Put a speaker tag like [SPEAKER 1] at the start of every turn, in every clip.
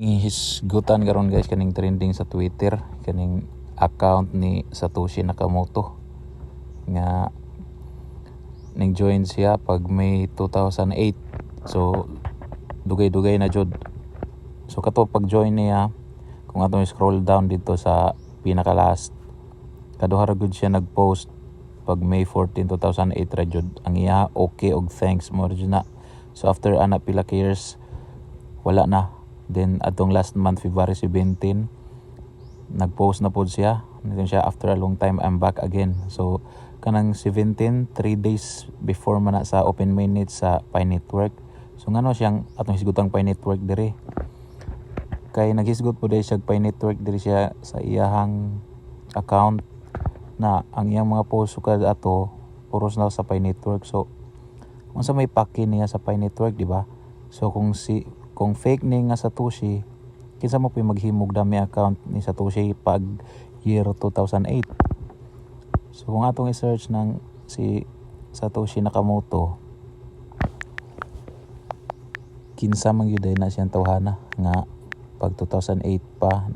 [SPEAKER 1] Hisgutan karon guys kaning trending sa Twitter kaning account ni Satoshi Nakamoto nga ning join siya pag May 2008. So dugay-dugay na jud. So kato pag join niya, kung atong scroll down dito sa pinaka last, kaduha ra gud siya nagpost pag May 14, 2008 ra jud. Ang iya okay og thanks mo jud na. So after ana pila ka years wala na. Then atong last month February 17 nagpost na pod siya. Nito siya, after a long time I'm back again. So kanang 17 3 days before man na sa open minutes sa Pi Network. So ngano siyang atong hisgutang Pi Network diri. Kay naghisgot po dahil siya Pi Network diri siya sa iyahang account na ang iyang mga post sukad ato puros na sa Pi Network. So unsa may paki niya sa Pi Network, di ba? So kung fake ni nga Satoshi, kinsa mo pa maghimog dami account ni Satoshi pag year 2008. So kung atong i-search ng si Satoshi Nakamoto, kinsa man gyud na siyang tawhana nga pag 2008 pa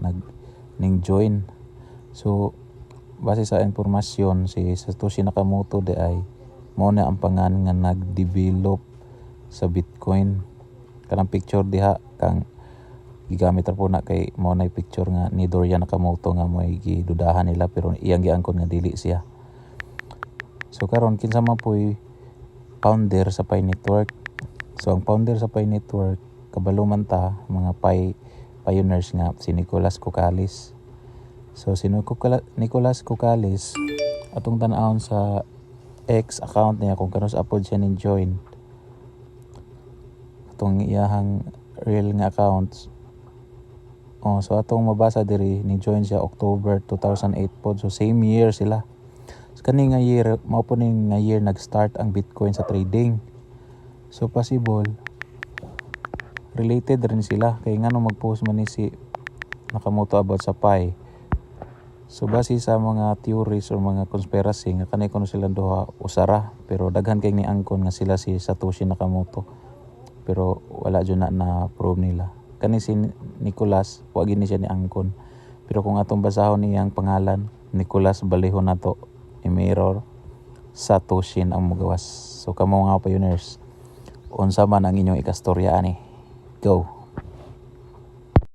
[SPEAKER 1] ning join. So base sa impormasyon, si Satoshi Nakamoto ay mo na ang pangan nga nag-develop sa Bitcoin. Kanang picture diha kang gigamit ra po na kay mo na picture nga ni Dorian Nakamoto nga may gidudahan nila pero iyang giangkon nga dili siya. So karon kinsa man po'y founder sa Pi Network. So ang founder sa Pi Network kabalo man ta mga Pi pioneers nga si Nicolas Kokkalis. So si Nicolas Kokkalis atong tan-awon sa X account niya kung kanus upload siya ning join. Atong iyahang real nga accounts. So atong mabasa diri ni join siya October 2008 pod. So same year sila. So kani nga year mao po ning nga year nag-start ang Bitcoin sa trading. So possible related rin sila kay ngano mag-post man ni si Nakamoto about sa Pi. So base sa mga theories or mga conspiracy nga kanay kuno sila duha usara pero daghan kay ni angkon nga sila si Satoshi Nakamoto. Pero wala jud na prove nila. Kani si Nicolas wa gini siya ni angkon. Pero kung atong basahon niyang pangalan, Nicolas Balejo nato i-mirror Satoshi ang mugawas. So kamo nga pioneers, unsa man ang inyong ikastorya ani? Go.